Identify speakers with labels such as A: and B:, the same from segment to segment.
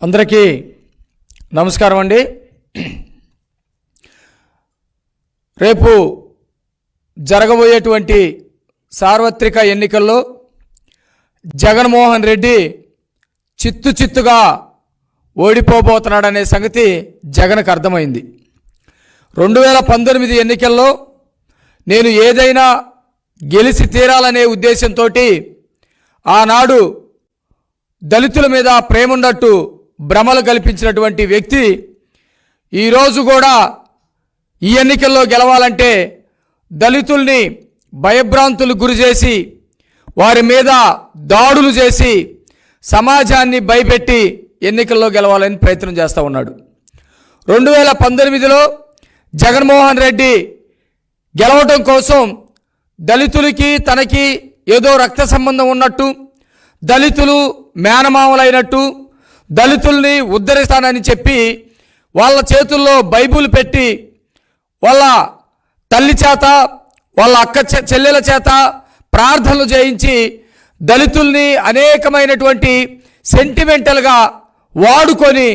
A: అందరికీ నమస్కారం అండి. రేపు జరగబోయేటువంటి సార్వత్రిక ఎన్నికల్లో జగన్మోహన్ రెడ్డి చిత్తుగా ఓడిపోబోతున్నాడనే సంగతి జగన్కు అర్థమైంది. 2019 ఎన్నికల్లో నేను ఏదైనా గెలిచి తీరాలనే ఉద్దేశంతో ఆనాడు దళితుల మీద ప్రేమ ఉన్నట్టు భ్రమలు కల్పించినటువంటి వ్యక్తి ఈరోజు కూడా ఈ ఎన్నికల్లో గెలవాలంటే దళితుల్ని భయభ్రాంతులకు గురి చేసి వారి మీద దాడులు చేసి సమాజాన్ని భయపెట్టి ఎన్నికల్లో గెలవాలని ప్రయత్నం చేస్తూ ఉన్నాడు. 2019లో జగన్మోహన్ రెడ్డి గెలవడం కోసం దళితులకి తనకి ఏదో రక్త సంబంధం ఉన్నట్టు, దళితులు మేనమామలైనట్టు, దళితుల్ని ఉద్ధరిస్తానని చెప్పి వాళ్ళ చేతుల్లో బైబుల్ పెట్టి వాళ్ళ తల్లి చేత వాళ్ళ అక్క చెల్లెల చేత ప్రార్థనలు చేయించి దళితుల్ని అనేకమైనటువంటి సెంటిమెంటల్గా వాడుకొని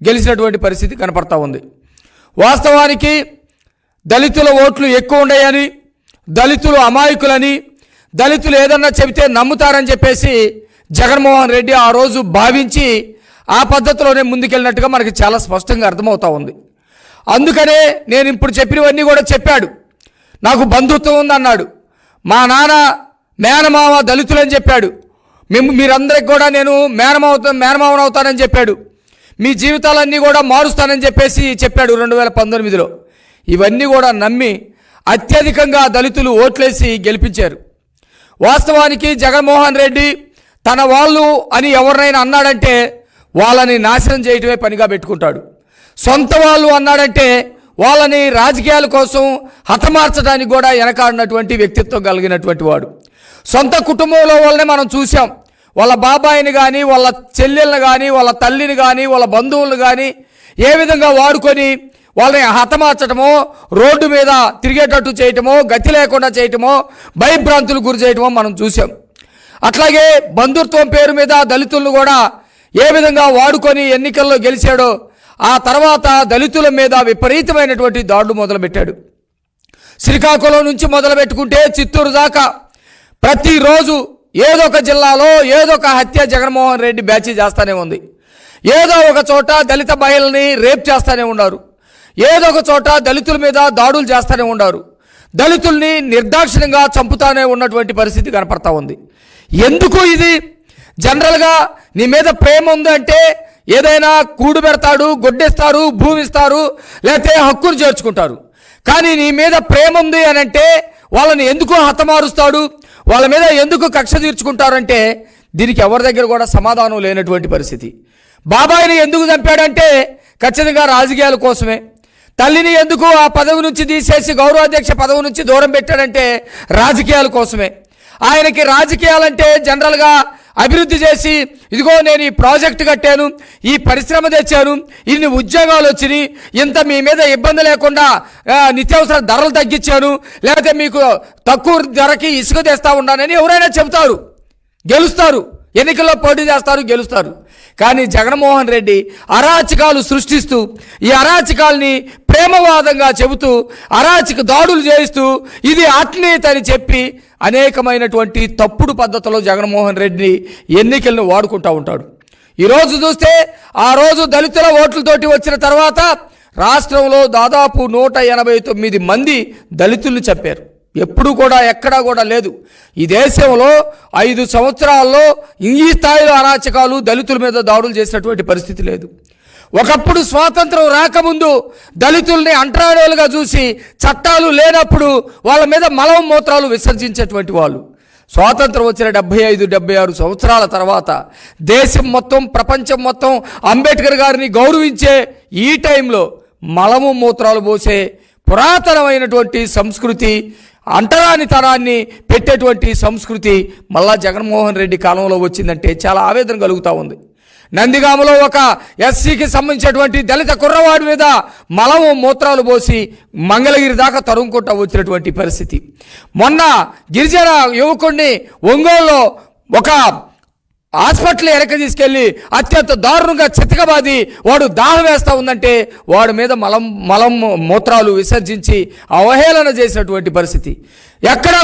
A: గెలిచినటువంటి పరిస్థితి కనపడతా ఉంది. వాస్తవానికి దళితుల ఓట్లు ఎక్కువ ఉన్నాయని, దళితులు అమాయకులని, దళితులు ఏదన్నా చెబితే నమ్ముతారని చెప్పేసి జగన్మోహన్ రెడ్డి ఆ రోజు భావించి ఆ పద్ధతిలోనే ముందుకెళ్ళినట్టుగా మనకి చాలా స్పష్టంగా అర్థమవుతా ఉంది. అందుకనే నేను ఇప్పుడు చెప్పినవన్నీ కూడా చెప్పాడు. నాకు బంధుత్వం ఉందన్నాడు. మా నాన్న మేనమావ దళితులని చెప్పాడు. మీరందరికి కూడా నేను మేనమావను అవుతానని చెప్పాడు. మీ జీవితాలన్నీ కూడా మారుస్తానని చెప్పేసి చెప్పాడు 2019లో. ఇవన్నీ కూడా నమ్మి అత్యధికంగా దళితులు ఓట్లేసి గెలిపించారు. వాస్తవానికి జగన్మోహన్ రెడ్డి తన వాళ్ళు అని ఎవరినైనా అన్నాడంటే వాళ్ళని నాశనం చేయటమే పనిగా పెట్టుకుంటాడు. సొంత వాళ్ళు అన్నాడంటే వాళ్ళని రాజకీయాల కోసం హతమార్చడానికి కూడా వెనకాడినటువంటి వ్యక్తిత్వం కలిగినటువంటి వాడు. సొంత కుటుంబంలో వాళ్ళని మనం చూసాం. వాళ్ళ బాబాయిని కానీ, వాళ్ళ చెల్లెళ్ళని కానీ, వాళ్ళ తల్లిని కానీ, వాళ్ళ బంధువులను కానీ ఏ విధంగా వాడుకొని వాళ్ళని హతమార్చడమో, రోడ్డు మీద తిరిగేటట్టు చేయటమో, గతి లేకుండా చేయటమో, భయభ్రాంతులు గురి చేయటమో మనం చూసాం. అట్లాగే బంధుత్వం పేరు మీద దళితులను కూడా ఏ విధంగా వాడుకొని ఎన్నికల్లో గెలిచాడో ఆ తర్వాత దళితుల మీద విపరీతమైనటువంటి దాడులు మొదలుపెట్టాడు. శ్రీకాకుళం నుంచి మొదలుపెట్టుకుంటే చిత్తూరు దాకా ప్రతిరోజు ఏదో ఒక జిల్లాలో ఏదో ఒక హత్య జగన్మోహన్ రెడ్డి బ్యాచ్ చేస్తూనే ఉంది. ఏదో ఒక చోట దళిత మహిళల్ని రేప్ చేస్తూనే ఉన్నారు. ఏదో ఒక చోట దళితుల మీద దాడులు చేస్తూనే ఉన్నారు. దళితుల్ని నిర్దాక్షిణ్యంగా చంపుతానే ఉన్నటువంటి పరిస్థితి కనపడతా ఉంది. ఎందుకు ఇది? జనరల్గా నీ మీద ప్రేమ ఉందంటే ఏదైనా కూడు పెడతాడు, గొడ్డిస్తారు, భూమి ఇస్తారు, లేకపోతే హక్కును చేర్చుకుంటారు. కానీ నీ మీద ప్రేమ ఉంది అని అంటే వాళ్ళని ఎందుకు హతమారుస్తాడు, వాళ్ళ మీద ఎందుకు కక్ష తీర్చుకుంటారంటే దీనికి ఎవరి దగ్గర కూడా సమాధానం లేనటువంటి పరిస్థితి. బాబాయిని ఎందుకు చంపాడంటే ఖచ్చితంగా రాజకీయాల కోసమే. తల్లిని ఎందుకు ఆ పదవి నుంచి తీసేసి గౌరవాధ్యక్ష పదవి నుంచి దూరం పెట్టాడంటే రాజకీయాల కోసమే. ఆయనకి రాజకీయాలంటే జనరల్గా అభివృద్ధి చేసి ఇదిగో నేను ఈ ప్రాజెక్టు కట్టాను, ఈ పరిశ్రమ తెచ్చాను, ఇన్ని ఉద్యోగాలు వచ్చినాయి, ఇంత మీ మీద ఇబ్బంది లేకుండా నిత్యావసర ధరలు తగ్గించాను, లేకపోతే మీకు తక్కువ ధరకి ఇసుక తెస్తా ఉన్నానని ఎవరైనా చెబుతారు, గెలుస్తారు, ఎన్నికల్లో పోటీ చేస్తారు, గెలుస్తారు. కానీ జగన్మోహన్ రెడ్డి అరాచకాలు సృష్టిస్తూ ఈ అరాచకాల్ని ప్రేమవాదంగా చెబుతూ అరాచక దాడులు చేయిస్తూ ఇది అట్నీతి అని చెప్పి అనేకమైనటువంటి తప్పుడు పద్ధతిలో జగన్మోహన్ రెడ్డి ఎన్నికలను వాడుకుంటూ ఉంటాడు. ఈరోజు చూస్తే ఆ రోజు దళితుల ఓట్లతోటి వచ్చిన తర్వాత రాష్ట్రంలో దాదాపు 189 మంది దళితులను చంపారు. ఎప్పుడు కూడా ఎక్కడా కూడా లేదు. ఈ దేశంలో 5 సంవత్సరాల్లో ఈ స్థాయిలో అరాచకాలు దళితుల మీద దాడులు చేసినటువంటి పరిస్థితి లేదు. ఒకప్పుడు స్వాతంత్రం రాకముందు దళితుల్ని అంటరానిలుగా చూసి చట్టాలు లేనప్పుడు వాళ్ళ మీద మలం మూత్రాలు విసర్జించేటువంటి వాళ్ళు. స్వాతంత్రం వచ్చిన 75-76 సంవత్సరాల తర్వాత దేశం మొత్తం, ప్రపంచం మొత్తం అంబేద్కర్ గారిని గౌరవించే ఈ టైంలో మలము మూత్రాలు పోసే పురాతనమైనటువంటి సంస్కృతి, అంటరానితనాన్ని పెట్టేటువంటి సంస్కృతి మళ్ళా జగన్మోహన్ రెడ్డి కాలంలో వచ్చిందంటే చాలా ఆవేదన కలుగుతూ ఉంది. నందిగామలో ఒక ఎస్సీకి సంబంధించినటువంటి దళిత కుర్రవాడి మీద మలము మూత్రాలు పోసి మంగళగిరి దాకా తరుముకుంటూ వచ్చినటువంటి పరిస్థితి. మొన్న గిరిజన యువకుడిని ఒంగోలులో ఒక హాస్పిటల్ వెనక తీసుకెళ్ళి అత్యంత దారుణంగా చితకబాది వాడు దాహం వేస్తూ ఉందంటే వాడి మీద మలం మూత్రాలు విసర్జించి అవహేళన చేసినటువంటి పరిస్థితి. ఎక్కడా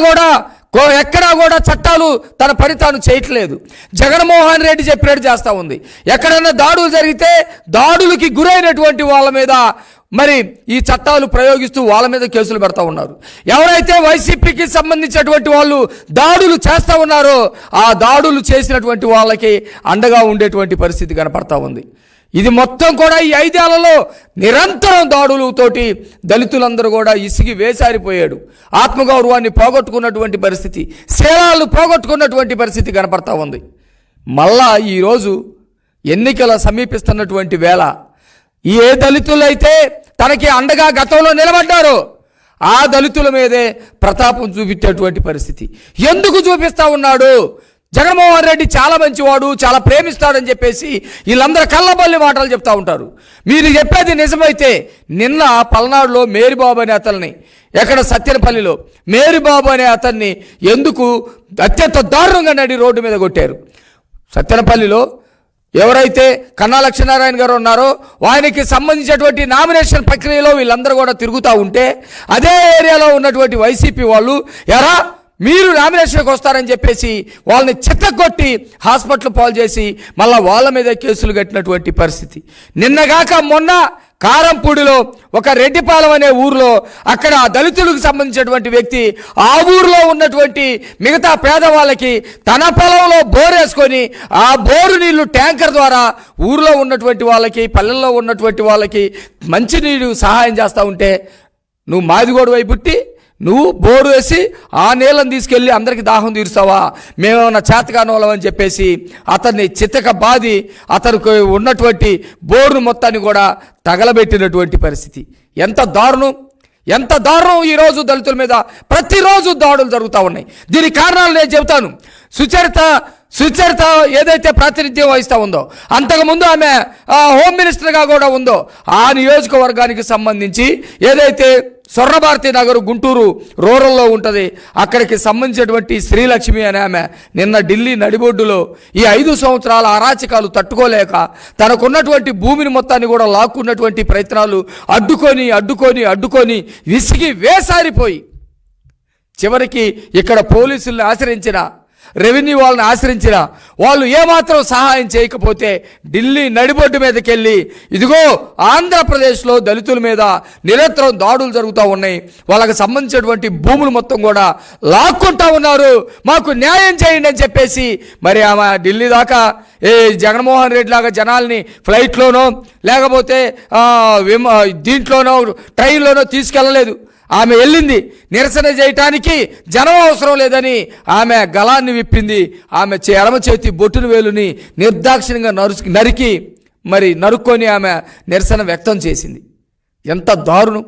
A: కూడా చట్టాలు తన పని తాను చేయట్లేదు. జగన్మోహన్ రెడ్డి చెప్పినట్టు చేస్తూ ఉంది. ఎక్కడన్నా దాడులు జరిగితే దాడులకి గురైనటువంటి వాళ్ళ మీద మరి ఈ చట్టాలు ప్రయోగిస్తూ వాళ్ళ మీద కేసులు పెడతా ఉన్నారు. ఎవరైతే వైసీపీకి సంబంధించినటువంటి వాళ్ళు దాడులు చేస్తూ ఉన్నారో ఆ దాడులు చేసినటువంటి వాళ్ళకి అండగా ఉండేటువంటి పరిస్థితి కనపడతా ఉంది. ఇది మొత్తం కూడా ఈ 5 ఏళ్లలో నిరంతరం దాడులతోటి దళితులందరూ కూడా ఇసిగి వేసారిపోయాడు. ఆత్మగౌరవాన్ని పోగొట్టుకున్నటువంటి పరిస్థితి, శీలాలను పోగొట్టుకున్నటువంటి పరిస్థితి కనపడతా ఉంది. మళ్ళా ఈరోజు ఎన్నికల సమీపిస్తున్నటువంటి వేళ ఏ దళితులైతే తనకి అండగా గతంలో నిలబడ్డారో ఆ దళితుల మీదే ప్రతాపం చూపించేటువంటి పరిస్థితి. ఎందుకు చూపిస్తా ఉన్నాడు? జగన్మోహన్ రెడ్డి చాలా మంచివాడు, చాలా ప్రేమిస్తాడని చెప్పేసి వీళ్ళందరూ కళ్ళబల్లి మాటలు చెప్తా ఉంటారు. మీరు చెప్పేది నిజమైతే నిన్న పల్నాడులో మేరీబాబు అనే అతన్ని, ఎక్కడ సత్యనపల్లిలో మేరీబాబు అనే అతన్ని ఎందుకు అత్యంత దారుణంగా నడి రోడ్డు మీద కొట్టారు? సత్యనపల్లిలో ఎవరైతే కన్నా లక్ష్మీనారాయణ గారు ఉన్నారో ఆయనకి సంబంధించినటువంటి నామినేషన్ ప్రక్రియలో వీళ్ళందరూ కూడా తిరుగుతూ ఉంటే అదే ఏరియాలో ఉన్నటువంటి వైసీపీ వాళ్ళు మీరు నామినేషన్కి వస్తారని చెప్పేసి వాళ్ళని చిత్తగొట్టి హాస్పిటల్ పాలు చేసి మళ్ళీ వాళ్ళ మీద కేసులు కట్టినటువంటి పరిస్థితి. నిన్నగాక మొన్న కారంపూడిలో ఒక రెడ్డిపాలెం అనే ఊరిలో అక్కడ దళితులకు సంబంధించినటువంటి వ్యక్తి ఆ ఊరిలో ఉన్నటువంటి మిగతా పేదవాళ్ళకి తన పొలంలో బోర్ వేసుకొని ఆ బోరు నీళ్లు ట్యాంకర్ ద్వారా ఊరిలో ఉన్నటువంటి వాళ్ళకి, పల్లెల్లో ఉన్నటువంటి వాళ్ళకి మంచినీళ్ళు సహాయం చేస్తూ ఉంటే నువ్వు మాదిగోడు వైపు పుట్టి నువ్వు బోరు వేసి ఆ నీళ్ళని తీసుకెళ్ళి అందరికి దాహం తీరుస్తావా? మేమేమన్నా చేతకానోళ్ళం అని చెప్పేసి అతన్ని చితక బాది అతనికి ఉన్నటువంటి బోరును మొత్తాన్ని కూడా తగలబెట్టినటువంటి పరిస్థితి. ఎంత దారుణం ఈరోజు దళితుల మీద ప్రతిరోజు దాడులు జరుగుతూ ఉన్నాయి. దీనికి కారణాలు నేను చెబుతాను. సుచరిత ఏదైతే ప్రాతినిధ్యం వహిస్తూ ఉందో, అంతకుముందు ఆమె హోమ్ మినిస్టర్గా కూడా ఉందో, ఆ నియోజకవర్గానికి సంబంధించి ఏదైతే స్వర్ణభారతి నగర్ గుంటూరు రూరల్లో ఉంటుంది, అక్కడికి సంబంధించినటువంటి శ్రీలక్ష్మి అనే ఆమె నిన్న ఢిల్లీ నడిబొడ్డులో ఈ 5 సంవత్సరాల అరాచకాలు తట్టుకోలేక తనకున్నటువంటి భూమిని మొత్తాన్ని కూడా లాక్కున్నటువంటి ప్రయత్నాలు అడ్డుకొని విసిగి వేసారిపోయి చివరికి ఇక్కడ పోలీసుల్ని ఆశ్రయించిన, రెవెన్యూ వాళ్ళని ఆశ్రయించిన వాళ్ళు ఏమాత్రం సహాయం చేయకపోతే ఢిల్లీ నడిబొడ్డు మీదకి వెళ్ళి ఇదిగో ఆంధ్రప్రదేశ్లో దళితుల మీద నిరంతరం దాడులు జరుగుతూ ఉన్నాయి, వాళ్ళకి సంబంధించినటువంటి భూములు మొత్తం కూడా లాక్కుంటా ఉన్నారు, మాకు న్యాయం చేయండి అని చెప్పేసి మరి ఆమె ఢిల్లీ దాకా జగన్మోహన్ రెడ్డి లాగా జనాల్ని ఫ్లైట్లోనో లేకపోతే దీంట్లోనో ట్రైన్లోనో తీసుకెళ్ళలేదు. ఆమె వెళ్ళింది నిరసన చేయటానికి, జనం అవసరం లేదని ఆమె గళాన్ని విప్పింది. ఆమె ఎడమ చేతి బొట్టును వేలుని నిర్దాక్షిణ్యంగా నరుక్కొని ఆమె నిరసన వ్యక్తం చేసింది. ఎంత దారుణం!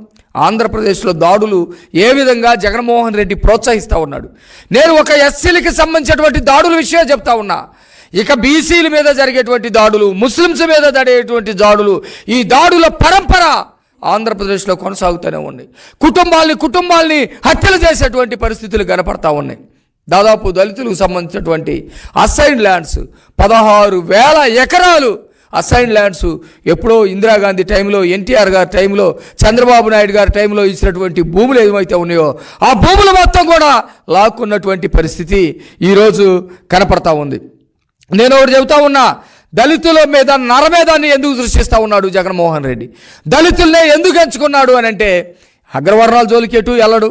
A: ఆంధ్రప్రదేశ్లో దాడులు ఏ విధంగా జగన్మోహన్ రెడ్డి ప్రోత్సహిస్తూ ఉన్నాడు. నేను ఒక ఎస్సీలకి సంబంధించినటువంటి దాడుల విషయం చెప్తా ఉన్నా. ఇక బీసీల మీద జరిగేటువంటి దాడులు, ముస్లిమ్స్ మీద జరిగేటువంటి దాడులు, ఈ దాడుల పరంపర ఆంధ్రప్రదేశ్లో కొనసాగుతూనే ఉన్నాయి. కుటుంబాల్ని హత్యలు చేసేటువంటి పరిస్థితులు కనపడతా ఉన్నాయి. దాదాపు దళితులకు సంబంధించినటువంటి అసైన్డ్ ల్యాండ్స్ 16,000 ఎకరాలు అసైన్డ్ ల్యాండ్స్ ఎప్పుడో ఇందిరాగాంధీ టైంలో, ఎన్టీఆర్ గారి టైంలో, చంద్రబాబు నాయుడు గారి టైంలో ఇచ్చినటువంటి భూములు ఏమైతే ఉన్నాయో ఆ భూములు మొత్తం కూడా లాక్కున్నటువంటి పరిస్థితి ఈరోజు కనపడతా ఉంది. నేను ఒకటి చెబుతా ఉన్నా, దళితుల మీద నరమేధాన్ని ఎందుకు సృష్టిస్తూ ఉన్నాడు జగన్మోహన్ రెడ్డి? దళితులనే ఎందుకు ఎంచుకున్నాడు అని అంటే అగ్రవర్ణాల జోలికి ఎటు వెళ్ళడు.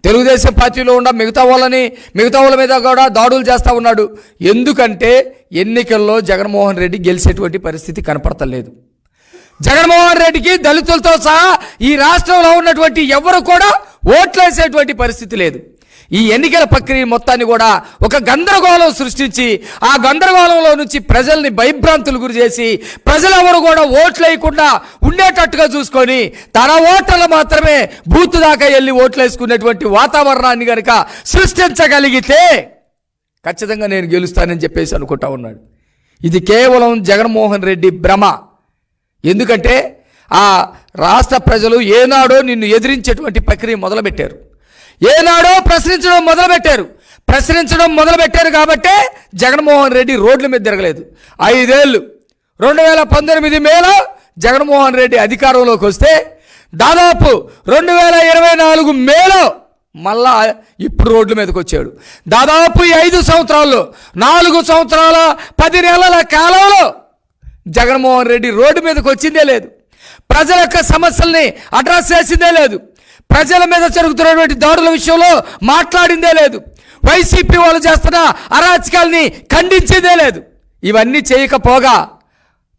A: తెలుగుదేశం పార్టీలో ఉన్న మిగతా వాళ్ళ మీద కూడా దాడులు చేస్తూ ఉన్నాడు. ఎందుకంటే ఎన్నికల్లో జగన్మోహన్ రెడ్డి గెలిచేటువంటి పరిస్థితి కనపడతలేదు. జగన్మోహన్ రెడ్డికి దళితులతో సహా ఈ రాష్ట్రంలో ఉన్నటువంటి ఎవరు కూడా ఓట్లేసేటువంటి పరిస్థితి లేదు. ఈ ఎన్నికల ప్రక్రియ మొత్తాన్ని కూడా ఒక గందరగోళం సృష్టించి ఆ గందరగోళంలో నుంచి ప్రజల్ని భయభ్రాంతులు గురి చేసి ప్రజలెవరు కూడా ఓట్లు వేయకుండా ఉండేటట్టుగా చూసుకొని తన ఓటర్లు మాత్రమే బూత్ దాకా వెళ్ళి ఓట్లు వేసుకునేటువంటి వాతావరణాన్ని కనుక సృష్టించగలిగితే ఖచ్చితంగా నేను గెలుస్తానని చెప్పేసి అనుకుంటా ఉన్నాడు. ఇది కేవలం జగన్మోహన్ రెడ్డి భ్రమ. ఎందుకంటే ఆ రాష్ట్ర ప్రజలు ఏనాడో నిన్ను ఎదిరించేటువంటి ప్రక్రియ మొదలుపెట్టారు, ఏనాడో ప్రశ్నించడం మొదలుపెట్టారు. ప్రశ్నించడం మొదలుపెట్టారు కాబట్టే జగన్మోహన్ రెడ్డి రోడ్ల మీద తిరగలేదు. 5 ఏళ్ళు 2019 మేలో జగన్మోహన్ రెడ్డి అధికారంలోకి వస్తే దాదాపు 2024 మేలో మళ్ళా ఇప్పుడు రోడ్ల మీదకి వచ్చాడు. దాదాపు ఈ 5 సంవత్సరాల్లో 4 సంవత్సరాల 10 నెలల కాలంలో జగన్మోహన్ రెడ్డి రోడ్డు మీదకి వచ్చిందే లేదు. ప్రజల యొక్క సమస్యల్ని అడ్రస్ చేసిందే లేదు. ప్రజల మీద జరుగుతున్నటువంటి దాడుల విషయంలో మాట్లాడిందే లేదు. వైసీపీ వాళ్ళు చేస్తున్న అరాచకాల్ని ఖండించేదే లేదు. ఇవన్నీ చేయకపోగా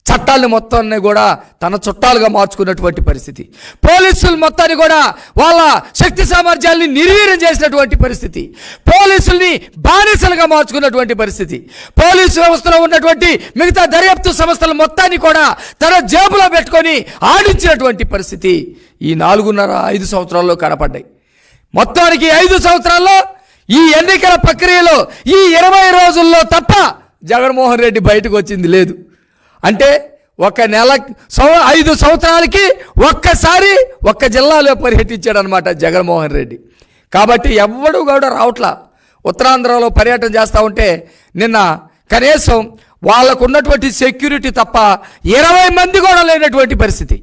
A: చట్టాలను మొత్తాన్ని కూడా తన చుట్టాలుగా మార్చుకున్నటువంటి పరిస్థితి, పోలీసులు మొత్తాన్ని కూడా వాళ్ళ శక్తి సామర్థ్యాల్ని నిర్వీర్యం చేసినటువంటి పరిస్థితి, పోలీసుల్ని బానిసలుగా మార్చుకున్నటువంటి పరిస్థితి, పోలీసు వ్యవస్థలో ఉన్నటువంటి మిగతా దర్యాప్తు సంస్థల మొత్తాన్ని కూడా తన జేబులో పెట్టుకొని ఆడించినటువంటి పరిస్థితి ఈ 4.5 సంవత్సరాల్లో కనపడ్డాయి. మొత్తానికి 5 సంవత్సరాల్లో ఈ ఎన్నికల ప్రక్రియలో ఈ 20 రోజుల్లో తప్ప జగన్మోహన్ రెడ్డి బయటకు వచ్చింది లేదు. అంటే ఒక నెల 5 సంవత్సరాలకి ఒక్కసారి ఒక్క జిల్లాలో పర్యటించాడు అనమాట జగన్మోహన్ రెడ్డి. కాబట్టి ఎవ్వడు కూడా రావట్లా. ఉత్తరాంధ్రలో పర్యటన చేస్తూ ఉంటే నిన్న కనీసం వాళ్ళకు ఉన్నటువంటి సెక్యూరిటీ తప్ప 20 మంది కూడా లేనటువంటి పరిస్థితి.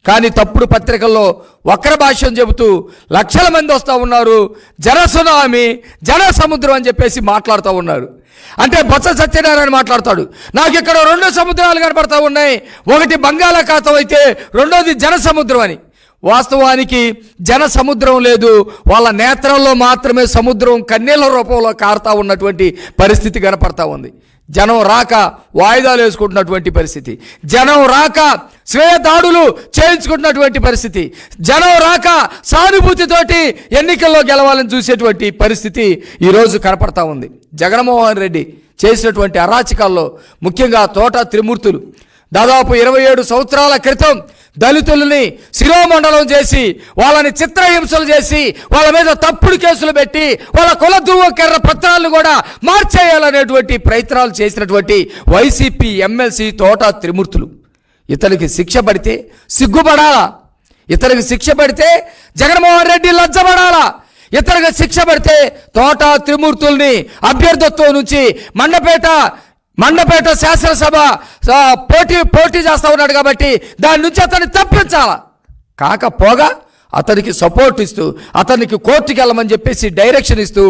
A: కానీ తప్పుడు పత్రికల్లో వక్ర భాష్యం చెబుతూ లక్షల మంది వస్తూ ఉన్నారు, జనసునామీ జన సముద్రం అని చెప్పేసి మాట్లాడుతూ ఉన్నారు. అంటే బొత్స సత్యనారాయణ మాట్లాడతాడు, నాకు ఇక్కడ 2 సముద్రాలు కనపడతా ఉన్నాయి, ఒకటి బంగాళాఖాతం అయితే రెండోది జన సముద్రం అని. వాస్తవానికి జన సముద్రం లేదు, వాళ్ళ నేత్రంలో మాత్రమే సముద్రం కన్నీళ్ళ రూపంలో కారుతా ఉన్నటువంటి పరిస్థితి కనపడతా ఉంది. జనం రాక వాయిదాలు వేసుకుంటున్నటువంటి పరిస్థితి, జనం రాక స్వీయ దాడులు చేయించుకుంటున్నటువంటి పరిస్థితి, జనం రాక సానుభూతితోటి ఎన్నికల్లో గెలవాలని చూసేటువంటి పరిస్థితి ఈరోజు కనపడతా ఉంది. జగన్మోహన్ రెడ్డి చేసినటువంటి అరాచకాల్లో ముఖ్యంగా తోట త్రిమూర్తులు దాదాపు 27 సంవత్సరాల క్రితం దళితులని శిరోమండలం చేసి వాళ్ళని చిత్రహింసలు చేసి వాళ్ళ మీద తప్పుడు కేసులు పెట్టి వాళ్ళ కుల ధృవీకరణ పత్రాలను కూడా మార్చేయాలనేటువంటి ప్రయత్నాలు చేసినటువంటి వైసీపీ ఎమ్మెల్సీ తోట త్రిమూర్తులు. ఇతనికి శిక్ష పడితే సిగ్గుపడాలా, ఇతనికి శిక్ష పడితే జగన్మోహన్ రెడ్డి లజ్జపడాలా, ఇతనికి శిక్ష పడితే తోట త్రిమూర్తుల్ని అభ్యర్థిత్వం నుంచి మండపేట శాసనసభ పోటీ చేస్తూ ఉన్నాడు కాబట్టి దాని నుంచి అతన్ని తప్పించాలా. కాకపోగా అతనికి సపోర్ట్ ఇస్తూ అతనికి కోర్టుకి వెళ్ళమని చెప్పేసి డైరెక్షన్ ఇస్తూ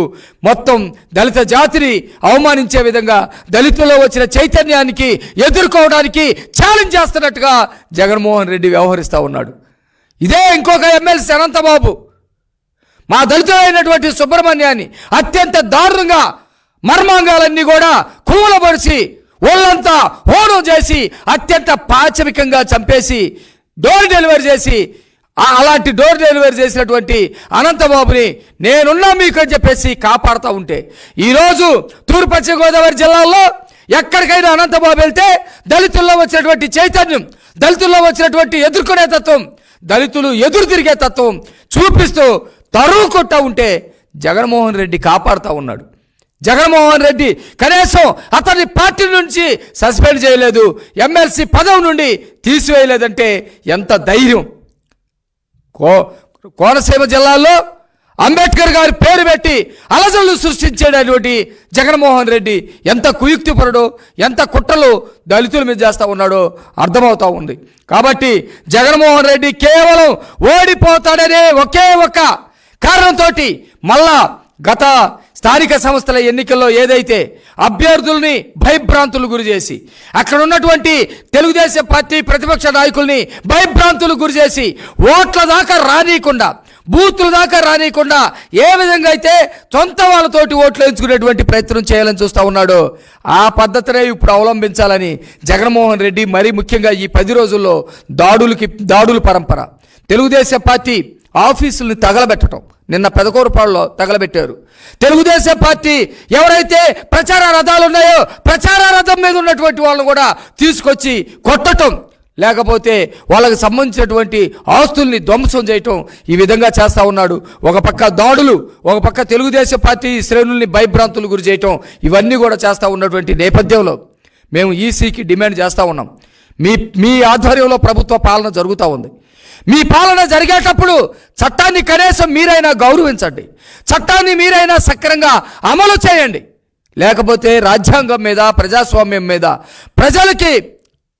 A: మొత్తం దళిత జాతిని అవమానించే విధంగా దళితుల్లో వచ్చిన చైతన్యానికి ఎదుర్కోవడానికి ఛాలెంజ్ చేస్తున్నట్టుగా జగన్మోహన్ రెడ్డి వ్యవహరిస్తూ ఉన్నాడు. ఇదే ఇంకొక ఎమ్మెల్సీ అనంతబాబు మా దళితులైనటువంటి సుబ్రహ్మణ్యాన్ని అత్యంత దారుణంగా మర్మాంగాలన్నీ కూడా కూలబరిచి ఒళ్ళంతా హోనం చేసి అత్యంత పాశవికంగా చంపేసి డోర్ డెలివరీ చేసి అలాంటి డోర్ డెలివరీ చేసినటువంటి అనంతబాబుని నేనున్నా మీకు అని చెప్పేసి కాపాడుతూ ఉంటే ఈరోజు తూర్పు పశ్చిమ గోదావరి జిల్లాల్లో ఎక్కడికైనా అనంతబాబు వెళ్తే దళితుల్లో వచ్చినటువంటి చైతన్యం, దళితుల్లో వచ్చినటువంటి ఎదుర్కొనే తత్వం, దళితులు ఎదురు తిరిగే తత్వం చూపిస్తూ తరువు కొట్టా ఉంటే జగన్మోహన్ రెడ్డి కాపాడుతూ ఉన్నాడు. జగన్మోహన్ రెడ్డి కనీసం అతన్ని పార్టీ నుంచి సస్పెండ్ చేయలేదు, ఎమ్మెల్సీ పదవి నుండి తీసివేయలేదంటే ఎంత ధైర్యం. కోనసీమ జిల్లాలో అంబేద్కర్ గారి పేరు పెట్టి అలజడులు సృష్టించేటటువంటి జగన్మోహన్ రెడ్డి ఎంత కుయుక్తిపరుడో, ఎంత కుట్రలు దళితుల మీద చేస్తూ ఉన్నాడో అర్థమవుతూ ఉంది. కాబట్టి జగన్మోహన్ రెడ్డి కేవలం ఓడిపోతాడనే ఒకే ఒక్క కారణంతో మళ్ళా గత స్థానిక సంస్థల ఎన్నికల్లో ఏదైతే అభ్యర్థుల్ని భయభ్రాంతులు గురి చేసి అక్కడ ఉన్నటువంటి తెలుగుదేశం పార్టీ ప్రతిపక్ష నాయకుల్ని భయభ్రాంతులు గురి చేసి ఓట్ల దాకా రానియకుండా, బూతుల దాకా రానియకుండా ఏ విధంగా అయితే సొంత వాళ్ళతోటి ఓట్లు ఎంచుకునేటువంటి ప్రయత్నం చేయాలని చూస్తూ ఉన్నాడో ఆ పద్ధతినే ఇప్పుడు అవలంబించాలని జగన్మోహన్ రెడ్డి మరీ ముఖ్యంగా ఈ 10 రోజుల్లో దాడుల పరంపర, తెలుగుదేశం పార్టీ ఆఫీసుల్ని తగలబెట్టడం, నిన్న పెదకూరుపాడులో తగలబెట్టారు. తెలుగుదేశం పార్టీ ఎవరైతే ప్రచార రథాలు ఉన్నాయో ప్రచార రథం మీద ఉన్నటువంటి వాళ్ళని కూడా తీసుకొచ్చి కొట్టడం, లేకపోతే వాళ్ళకి సంబంధించినటువంటి ఆస్తుల్ని ధ్వంసం చేయటం, ఈ విధంగా చేస్తూ ఉన్నాడు. ఒక పక్క దాడులు, ఒక పక్క తెలుగుదేశం పార్టీ శ్రేణుల్ని భయభ్రాంతులు గురి చేయటం, ఇవన్నీ కూడా చేస్తూ ఉన్నటువంటి నేపథ్యంలో మేము ఈసీకి డిమాండ్ చేస్తూ ఉన్నాం. మీ ఆధ్వర్యంలో ప్రభుత్వ పాలన జరుగుతూ ఉంది. మీ పాలన జరిగేటప్పుడు చట్టాన్ని కనీసం మీరైనా గౌరవించండి, చట్టాన్ని మీరైనా సక్రమంగా అమలు చేయండి. లేకపోతే రాజ్యాంగం మీద, ప్రజాస్వామ్యం మీద ప్రజలకి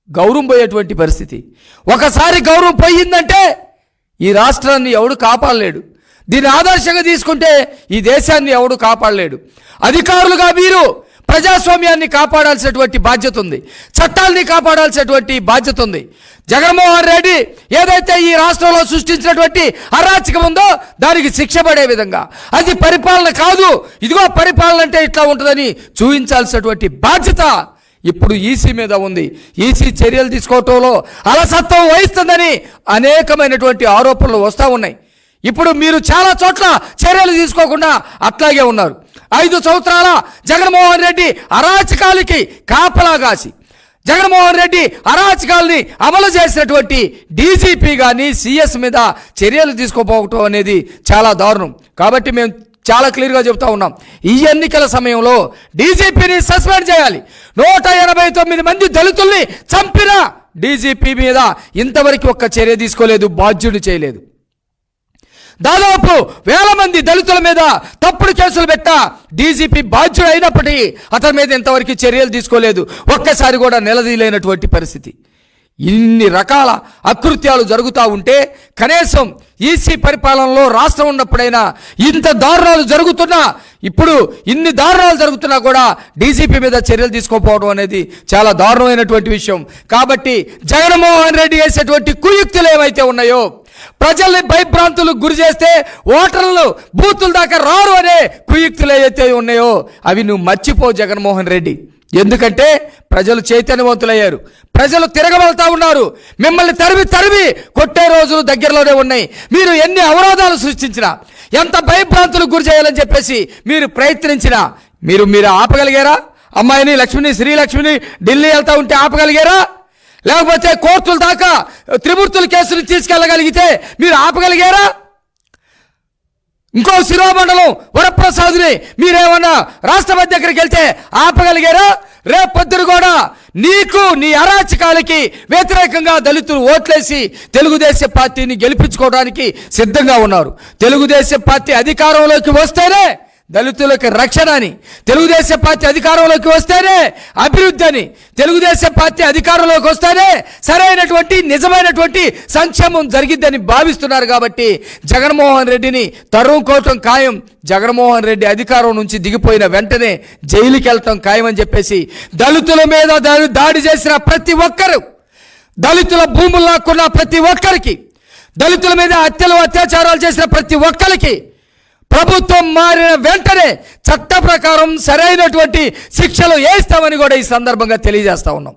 A: గౌరవం పోయేటువంటి పరిస్థితి. ఒకసారి గౌరవం పోయిందంటే ఈ రాష్ట్రాన్ని ఎవడు కాపాడలేడు. దీన్ని ఆదర్శంగా తీసుకుంటే ఈ దేశాన్ని ఎవడు కాపాడలేడు. అధికారులుగా మీరు ప్రజాస్వామ్యాన్ని కాపాడాల్సినటువంటి బాధ్యత ఉంది, చట్టాలని కాపాడాల్సినటువంటి బాధ్యత ఉంది. జగన్మోహన్ రెడ్డి ఏదైతే ఈ రాష్ట్రంలో సృష్టించినటువంటి అరాచకం ఉందో దానికి శిక్ష పడే విధంగా, అది పరిపాలన కాదు, ఇదిగో పరిపాలన అంటే ఇట్లా ఉంటుందని చూపించాల్సినటువంటి బాధ్యత ఇప్పుడు ఈసీ మీద ఉంది. ఈసీ చర్యలు తీసుకోవటంలో అలసత్వం వహిస్తుందని అనేకమైనటువంటి ఆరోపణలు వస్తూ ఉన్నాయి. ఇప్పుడు మీరు చాలా చోట్ల చర్యలు తీసుకోకుండా అట్లాగే ఉన్నారు. 5 సంవత్సరాల జగన్మోహన్ రెడ్డి అరాచకాలకి కాపలా కాసి, జగన్మోహన్ రెడ్డి అరాచకాలని అమలు చేసినటువంటి డీజీపీ కానీ సిఎస్ మీద చర్యలు తీసుకోపోవటం అనేది చాలా దారుణం. కాబట్టి మేము చాలా క్లియర్గా చెప్తా ఉన్నాం, ఈ ఎన్నికల సమయంలో డీజీపీని సస్పెండ్ చేయాలి. 189 మంది దళితుల్ని చంపిన డీజీపీ మీద ఇంతవరకు ఒక్క చర్య తీసుకోలేదు, బాధ్యుడు చేయలేదు. దాదాపు 1000 మంది దళితుల మీద తప్పుడు కేసులు పెట్టా డీజీపీ బాధ్యుడు అయినప్పటికీ అతని మీద ఇంతవరకు చర్యలు తీసుకోలేదు, ఒక్కసారి కూడా నిలదీయలేనటువంటి పరిస్థితి. ఇన్ని రకాల అకృత్యాలు జరుగుతూ ఉంటే కనీసం ఈసీ పరిపాలనలో రాష్ట్రం ఉన్నప్పుడైనా ఇంత దారుణాలు జరుగుతున్నా, ఇప్పుడు ఇన్ని దారుణాలు జరుగుతున్నా కూడా డీజీపీ మీద చర్యలు తీసుకోకపోవడం అనేది చాలా దారుణమైనటువంటి విషయం. కాబట్టి జగన్మోహన్ రెడ్డి చేసేటువంటి కుయుక్తులు ఏవైతే ఉన్నాయో, ప్రజల్ని భయభ్రాంతులకు గురి చేస్తే ఓటర్లు బూతుల దాకా రారు అనే కుయుక్తులు ఏవైతే ఉన్నాయో అవి నువ్వు మర్చిపో జగన్మోహన్ రెడ్డి. ఎందుకంటే ప్రజలు చైతన్యవంతులయ్యారు, ప్రజలు తిరగబడతా ఉన్నారు. మిమ్మల్ని తరిమి కొట్టే రోజులు దగ్గరలోనే ఉన్నాయి. మీరు ఎన్ని అవరోధాలు సృష్టించినా, ఎంత భయభ్రాంతులకు గురి చేయాలని చెప్పేసి మీరు ప్రయత్నించినా మీరు ఆపగలిగారా? అమ్మాయిని లక్ష్మిని, శ్రీలక్ష్మిని ఢిల్లీ వెళ్తా ఉంటే ఆపగలిగారా? లేకపోతే కోర్టుల దాకా త్రిమూర్తుల కేసుని తీసుకెళ్ళగలిగితే మీరు ఆపగలిగారా? ఇంకో శిరోమండలం వరప్రసాద్ని మీరేమన్నా రాష్ట్రపతి దగ్గరికి వెళ్తే ఆపగలిగారా? రేపొద్దున కూడా నీకు, నీ అరాచకాలకి వ్యతిరేకంగా దళితులు ఓట్లేసి తెలుగుదేశం పార్టీని గెలిపించుకోవడానికి సిద్ధంగా ఉన్నారు. తెలుగుదేశం పార్టీ అధికారంలోకి వస్తేనే దళితులకు రక్షణ అని, తెలుగుదేశం పార్టీ అధికారంలోకి వస్తేనే అభివృద్ధి అని, తెలుగుదేశం పార్టీ అధికారంలోకి వస్తేనే సరైనటువంటి నిజమైనటువంటి సంక్షేమం జరిగిద్దని భావిస్తున్నారు. కాబట్టి జగన్మోహన్ రెడ్డిని తరుముకోవటం ఖాయం. జగన్మోహన్ రెడ్డి అధికారం నుంచి దిగిపోయిన వెంటనే జైలుకి వెళ్ళటం ఖాయం అని చెప్పేసి దళితుల మీద దాడి చేసిన ప్రతి ఒక్కరు, దళితుల భూములు లాక్కున్న ప్రతి ఒక్కరికి, దళితుల మీద అత్యాచారాలు చేసిన ప్రతి ఒక్కరికి ప్రభుత్వం మారిన వెంటనే చట్ట ప్రకారం సరైనటువంటి శిక్షలు వేస్తామని కూడా ఈ సందర్భంగా తెలియజేస్తా ఉన్నాం.